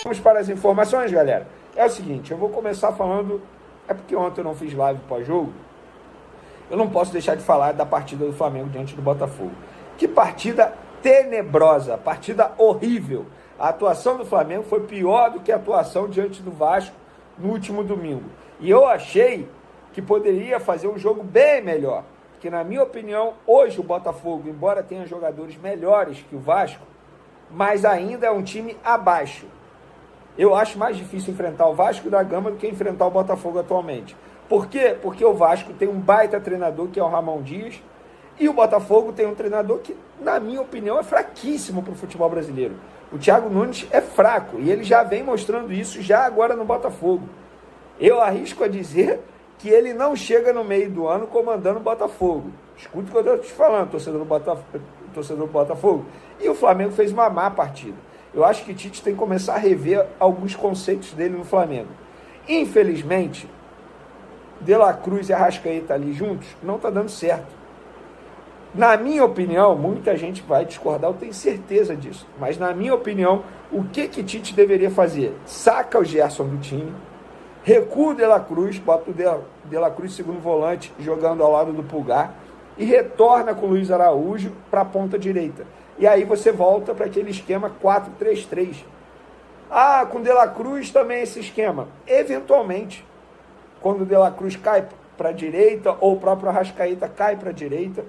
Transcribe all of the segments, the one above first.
Vamos para as informações, galera. É o seguinte, eu vou começar falando... É porque ontem eu não fiz live pós-jogo. Eu não posso deixar de falar da partida do Flamengo diante do Botafogo. Que partida tenebrosa, partida horrível. A atuação do Flamengo foi pior do que a atuação diante do Vasco no último domingo. E eu achei que poderia fazer um jogo bem melhor. Porque, na minha opinião, hoje o Botafogo, embora tenha jogadores melhores que o Vasco, mas ainda é um time abaixo. Eu acho mais difícil enfrentar o Vasco da Gama do que enfrentar o Botafogo atualmente. Por quê? Porque o Vasco tem um baita treinador, que é o Ramon Dias, e o Botafogo tem um treinador que, na minha opinião, é fraquíssimo para o futebol brasileiro. O Thiago Nunes é fraco, e ele já vem mostrando isso já agora no Botafogo. Eu arrisco a dizer que ele não chega no meio do ano comandando o Botafogo. Escute o que eu estou te falando, torcedor do Botafogo. E o Flamengo fez uma má partida. Eu acho que Tite tem que começar a rever alguns conceitos dele no Flamengo. Infelizmente, De La Cruz e Arrascaeta ali juntos não está dando certo. Na minha opinião, muita gente vai discordar, eu tenho certeza disso. Mas na minha opinião, o que Tite deveria fazer? Saca o Gerson do time, recua o De La Cruz, bota o De La Cruz segundo volante, jogando ao lado do Pulgar, e retorna com o Luiz Araújo para a ponta direita. E aí você volta para aquele esquema 4-3-3. Ah, com o De La Cruz também esse esquema. Eventualmente, quando o De La Cruz cai para a direita, ou o próprio Arrascaeta cai para a direita,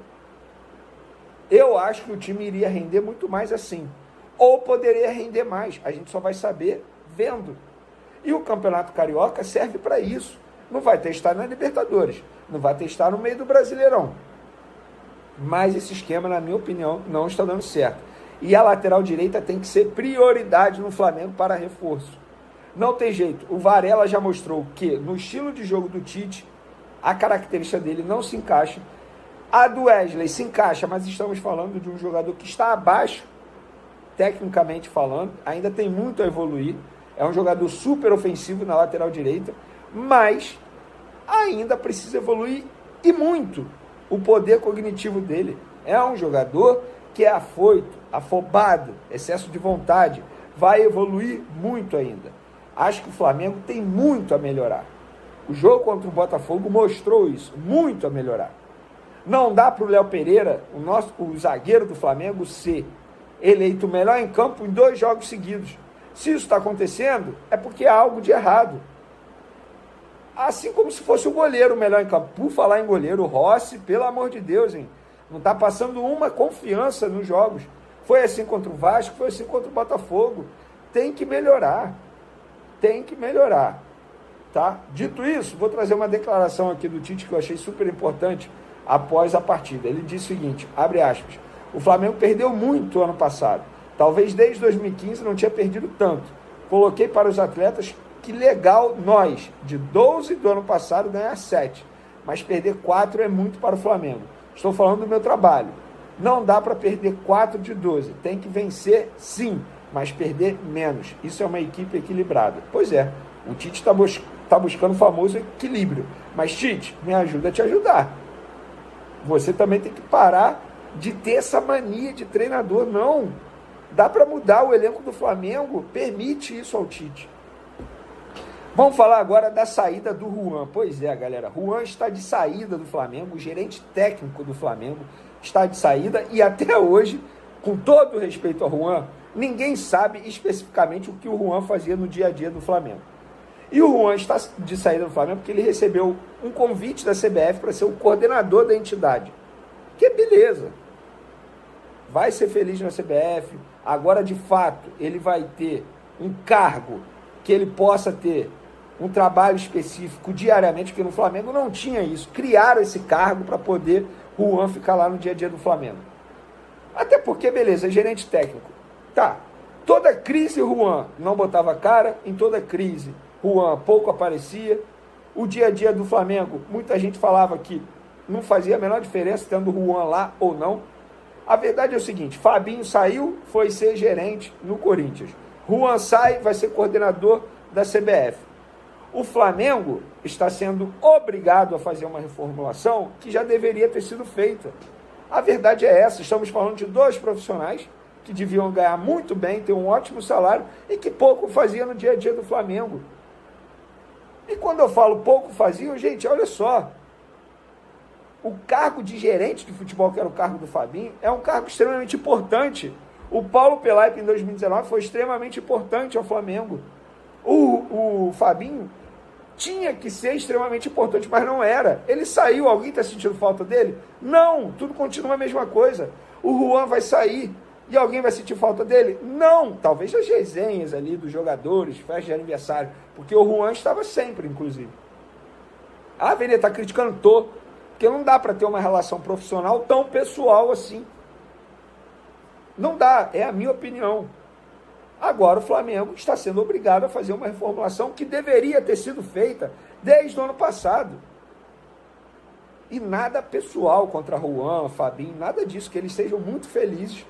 eu acho que o time iria render muito mais assim. Ou poderia render mais. A gente só vai saber vendo. E o Campeonato Carioca serve para isso. Não vai testar na Libertadores. Não vai testar no meio do Brasileirão. Mas esse esquema, na minha opinião, não está dando certo. E a lateral direita tem que ser prioridade no Flamengo para reforço. Não tem jeito. O Varela já mostrou que, no estilo de jogo do Tite, a característica dele não se encaixa. A do Wesley se encaixa, mas estamos falando de um jogador que está abaixo, tecnicamente falando, ainda tem muito a evoluir. É um jogador super ofensivo na lateral direita, mas ainda precisa evoluir e muito o poder cognitivo dele. É um jogador que é afoito, afobado, excesso de vontade, vai evoluir muito ainda. Acho que o Flamengo tem muito a melhorar. O jogo contra o Botafogo mostrou isso, muito a melhorar. Não dá para o Léo Pereira, o zagueiro do Flamengo, ser eleito o melhor em campo em 2 jogos seguidos. Se isso está acontecendo, é porque há algo de errado. Assim como se fosse o goleiro o melhor em campo. Por falar em goleiro, o Rossi, pelo amor de Deus, hein? Não está passando uma confiança nos jogos. Foi assim contra o Vasco, foi assim contra o Botafogo. Tem que melhorar. Tem que melhorar. Tá? Dito isso, vou trazer uma declaração aqui do Tite que eu achei super importante após a partida. Ele disse o seguinte, abre aspas, o Flamengo perdeu muito ano passado. Talvez desde 2015 não tinha perdido tanto. Coloquei para os atletas que legal nós, de 12 do ano passado, ganhar 7. Mas perder 4 é muito para o Flamengo. Estou falando do meu trabalho. Não dá para perder 4 de 12. Tem que vencer sim, mas perder menos. Isso é uma equipe equilibrada. Pois é, o Tite está buscando o famoso equilíbrio. Mas Tite, me ajuda a te ajudar. Você também tem que parar de ter essa mania de treinador. Não. Dá para mudar o elenco do Flamengo. Permite isso ao Tite. Vamos falar agora da saída do Juan. Pois é, galera. Juan está de saída do Flamengo. O gerente técnico do Flamengo está de saída. E até hoje, com todo o respeito ao Juan, ninguém sabe especificamente o que o Juan fazia no dia a dia do Flamengo. E o Juan está de saída do Flamengo porque ele recebeu um convite da CBF para ser o coordenador da entidade. Que beleza. Vai ser feliz na CBF. Agora, de fato, ele vai ter um cargo que ele possa ter um trabalho específico diariamente, porque no Flamengo não tinha isso. Criaram esse cargo para poder o Juan ficar lá no dia a dia do Flamengo. Até porque, beleza, gerente técnico. Tá, toda crise o Juan não botava cara, em toda crise Juan pouco aparecia. O dia a dia do Flamengo, muita gente falava que não fazia a menor diferença tendo o Juan lá ou não. A verdade é o seguinte, Fabinho saiu, foi ser gerente no Corinthians. Juan sai, vai ser coordenador da CBF. O Flamengo está sendo obrigado a fazer uma reformulação que já deveria ter sido feita. A verdade é essa, estamos falando de 2 profissionais que deviam ganhar muito bem, ter um ótimo salário, e que pouco faziam no dia a dia do Flamengo. E quando eu falo pouco faziam, gente, olha só, o cargo de gerente de futebol, que era o cargo do Fabinho, é um cargo extremamente importante. O Paulo Pelaipe, em 2019, foi extremamente importante ao Flamengo. O Fabinho tinha que ser extremamente importante, mas não era. Ele saiu, alguém está sentindo falta dele? Não, tudo continua a mesma coisa. O Juan vai sair e alguém vai sentir falta dele? Não, talvez as resenhas ali dos jogadores, festa de aniversário, porque o Juan estava sempre, inclusive. Ah, Vene, está criticando? Tô, porque não dá para ter uma relação profissional tão pessoal assim. Não dá, é a minha opinião. Agora o Flamengo está sendo obrigado a fazer uma reformulação que deveria ter sido feita desde o ano passado. E nada pessoal contra Juan, Fabinho, nada disso, que eles sejam muito felizes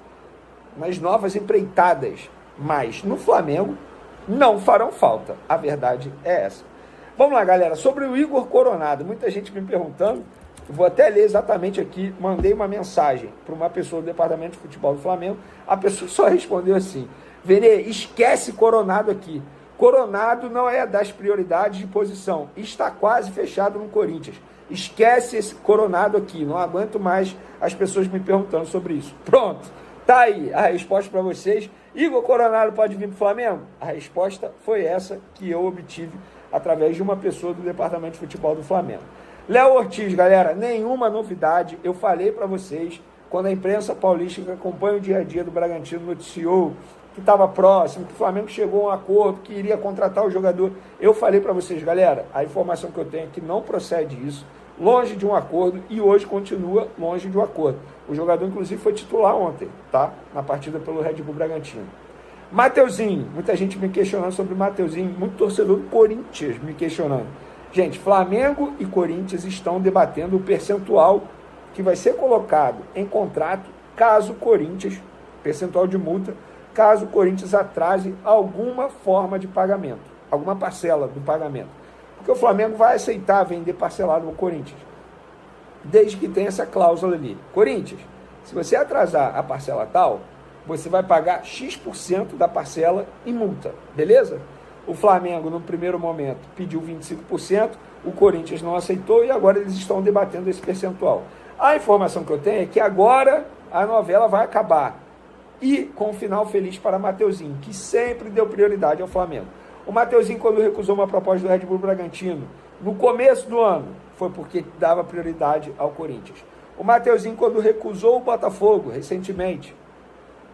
nas novas empreitadas. Mas no Flamengo não farão falta. A verdade é essa. Vamos lá, galera. Sobre o Igor Coronado, muita gente me perguntando. Vou até ler exatamente aqui. Mandei uma mensagem para uma pessoa do departamento de futebol do Flamengo. A pessoa só respondeu assim: Vene, esquece Coronado aqui. Coronado não é das prioridades de posição. Está quase fechado no Corinthians. Esquece esse Coronado aqui. Não aguento mais as pessoas me perguntando sobre isso. Pronto. Tá aí a resposta para vocês. Igor Coronado pode vir para o Flamengo? A resposta foi essa que eu obtive através de uma pessoa do departamento de futebol do Flamengo. Léo Ortiz, galera, nenhuma novidade. Eu falei para vocês, quando a imprensa paulista que acompanha o dia a dia do Bragantino noticiou que estava próximo, que o Flamengo chegou a um acordo, que iria contratar o jogador. Eu falei para vocês, galera, a informação que eu tenho é que não procede isso, longe de um acordo, e hoje continua longe de um acordo. O jogador, inclusive, foi titular ontem, tá? Na partida pelo Red Bull Bragantino. Mateuzinho, muita gente me questionando sobre o Mateuzinho, muito torcedor do Corinthians me questionando. Gente, Flamengo e Corinthians estão debatendo o percentual que vai ser colocado em contrato caso o Corinthians, percentual de multa, caso o Corinthians atrase alguma forma de pagamento, alguma parcela do pagamento. Porque o Flamengo vai aceitar vender parcelado ao Corinthians, desde que tenha essa cláusula ali. Corinthians, se você atrasar a parcela tal, você vai pagar X% da parcela em multa, beleza? O Flamengo, no primeiro momento, pediu 25%, o Corinthians não aceitou e agora eles estão debatendo esse percentual. A informação que eu tenho é que agora a novela vai acabar. E com um final feliz para Mateuzinho, que sempre deu prioridade ao Flamengo. O Mateuzinho, quando recusou uma proposta do Red Bull Bragantino, no começo do ano, foi porque dava prioridade ao Corinthians. O Mateuzinho, quando recusou o Botafogo, recentemente,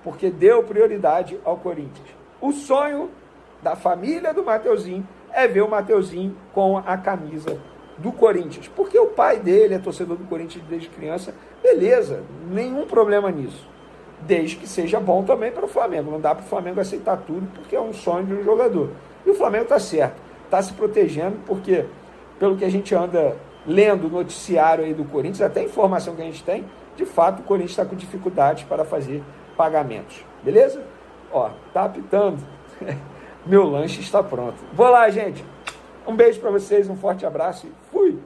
porque deu prioridade ao Corinthians. O sonho da família do Mateuzinho é ver o Mateuzinho com a camisa do Corinthians, porque o pai dele é torcedor do Corinthians desde criança, beleza, nenhum problema nisso, desde que seja bom também para o Flamengo. Não dá para o Flamengo aceitar tudo, porque é um sonho de um jogador, e o Flamengo está certo, está se protegendo, porque pelo que a gente anda lendo o noticiário aí do Corinthians, até a informação que a gente tem, de fato o Corinthians está com dificuldades para fazer pagamentos, beleza? Ó, tá apitando. Meu lanche está pronto. Vou lá, gente. Um beijo para vocês, um forte abraço e fui!